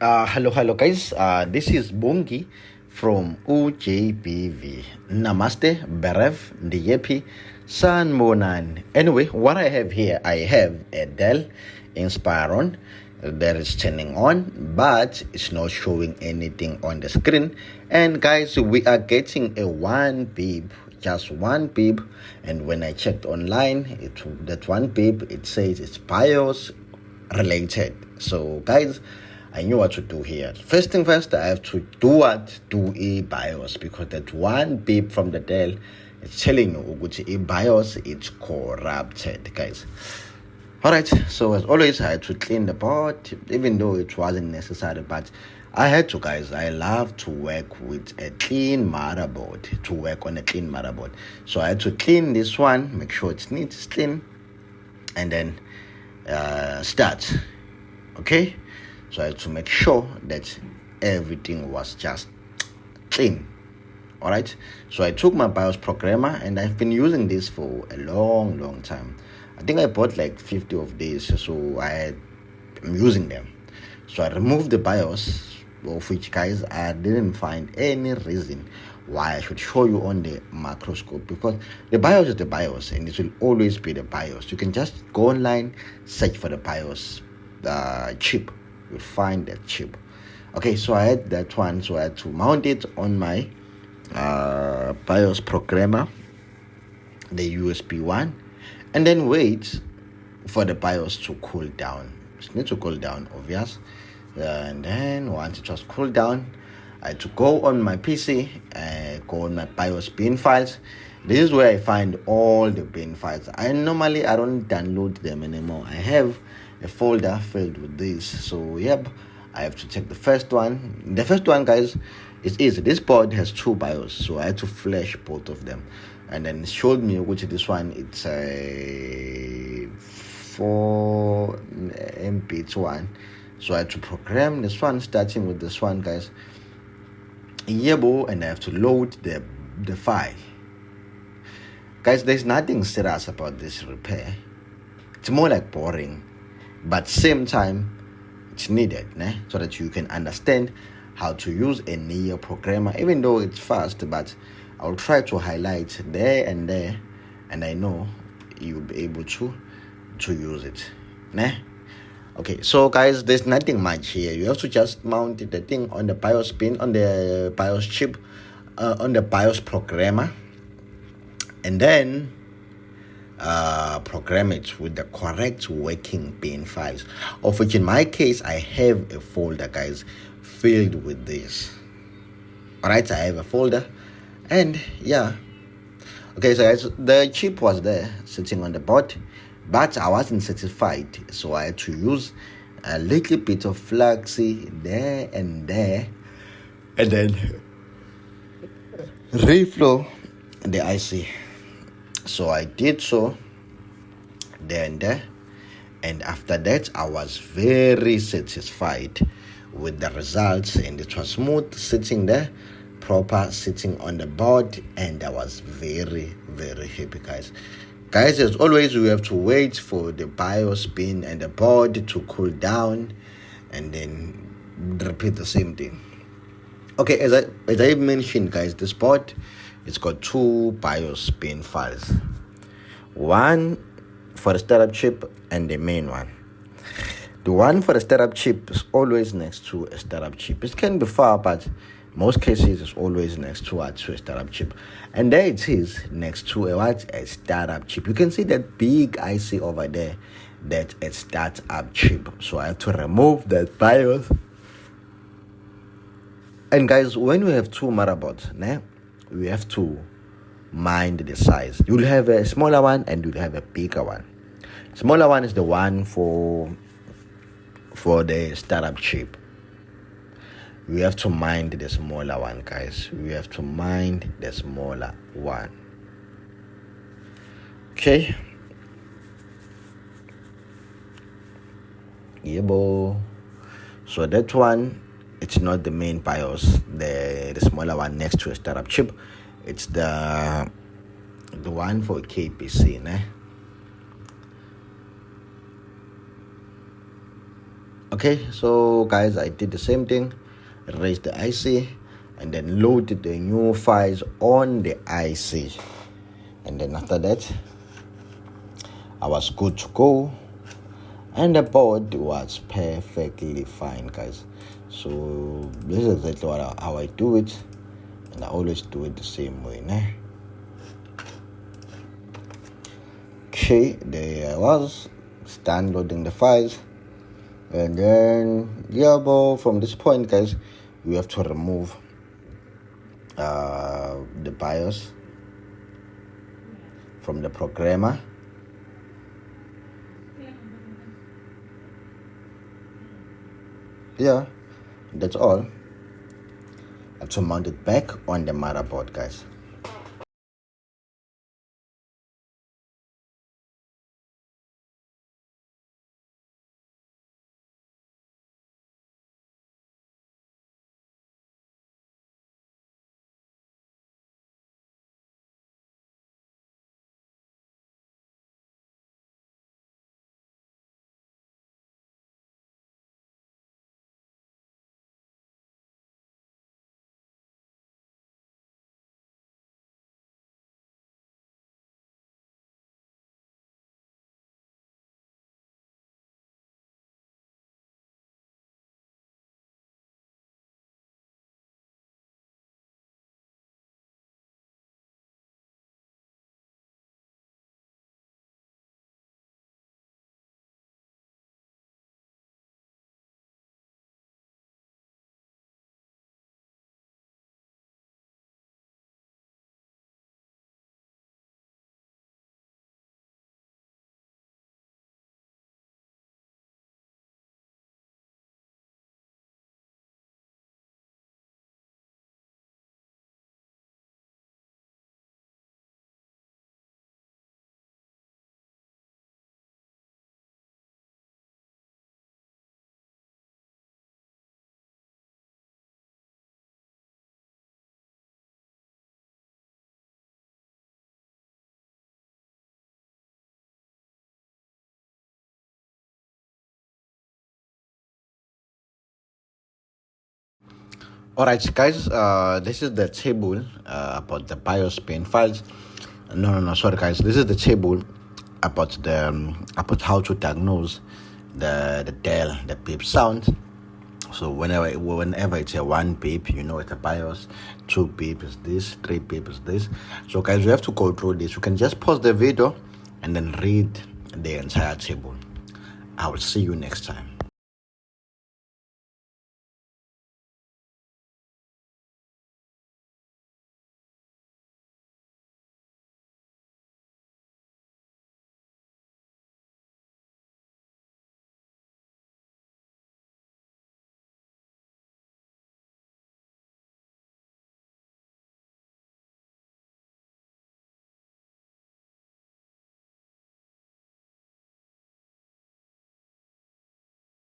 Hello guys. This is Bongi from UJBV. Namaste, Berev, Ndiyepi, San Monan. Anyway, what I have here, I have a Dell inspiron that is turning on, but it's not showing anything on the screen. And guys, we are getting a 1 beep, just 1 beep. And when I checked online, that 1 beep, it says it's BIOS related. So guys, I knew what to do here. First thing first, I have to do a BIOS, because that 1 beep from the Dell is telling you that a BIOS is corrupted, guys. Alright, so as always, I had to clean the board, even though it wasn't necessary, but I had to, guys. I love to work with a clean motherboard, to work on a clean motherboard. So I had to clean this one, make sure it's neat, it's clean, and then start. Okay, so I had to make sure that everything was just clean. All right, so I took my BIOS programmer, and I've been using this for a long time. I think I bought like 50 of these, so I'm using them. So I removed the BIOS, of which, guys, I didn't find any reason why I should show you on the microscope, because the BIOS is the BIOS, and it will always be the BIOS. You can just go online, search for the BIOS chip, you'll find that chip. Okay, so I had that one, so I had to mount it on my BIOS programmer, the USB one, and then wait for the BIOS to cool down. It needs to cool down, obvious. And then once it was cooled down, I had to go on my PC, go on my BIOS bin files. This is where I find all the bin files. I don't download them anymore. I have a folder filled with these. So yep, I have to take the first one. The first one, guys, is easy. This board has 2 BIOS, so I had to flash both of them, and then it showed me which this one, it's a 4 MB one. So I had to program this one, starting with this one, guys. Yebo, and I have to load the file. Guys, there's nothing serious about this repair. It's more like boring, but same time it's needed, so that you can understand how to use a Neo programmer. Even though it's fast, but I'll try to highlight there, and I know you'll be able to use it. Okay, so guys, there's nothing much here. You have to just mount the thing on the BIOS pin, on the BIOS chip, on the BIOS programmer, and then program it with the correct working bin files, of which in my case I have a folder, guys, filled with this. Alright, I have a folder, and yeah. Okay, so guys, the chip was there sitting on the board, but I wasn't satisfied, so I had to use a little bit of flaxy there, and then reflow the IC. So I did so there and there, and after that I was very satisfied with the results, and it was smooth sitting there, proper sitting on the board, and I was very happy, guys. As always, we have to wait for the BIOS pin and the board to cool down, and then repeat the same thing. Okay, as I mentioned, guys, this board, it's got 2 BIOS pin files. One for the startup chip and the main one. The one for the startup chip is always next to a startup chip. It can be far, but most cases it's always next to a startup chip. And there it is, next to a startup chip. You can see that big IC over there, that's a startup chip. So I have to remove that BIOS. And guys, when we have 2 motherboards, we have to mind the size. You'll have a smaller one and you'll have a bigger one. Smaller one is the one for the startup chip. We have to mind the smaller one, guys. We have to mind the smaller one. Okay. Yebo. So that one, it's not the main BIOS, the smaller one next to a startup chip. It's the one for KPC, Okay, so guys, I did the same thing, erased the IC, and then loaded the new files on the IC. And then after that, I was good to go, and the board was perfectly fine, guys. So this is exactly how I do it, and I always do it the same way. Nah? Okay, there I was, downloading the files. And then but from this point, guys, we have to remove the BIOS from the programmer. Yeah, that's all. I have to mount it back on the motherboard, guys. Alright, guys, this is the table about the BIOS pin files. No, sorry, guys. This is the table about about how to diagnose the Dell, the beep sound. So whenever it's a 1 beep, you know it's a BIOS. 2 beep is this, 3 beep is this. So guys, you have to go through this. You can just pause the video and then read the entire table. I will see you next time.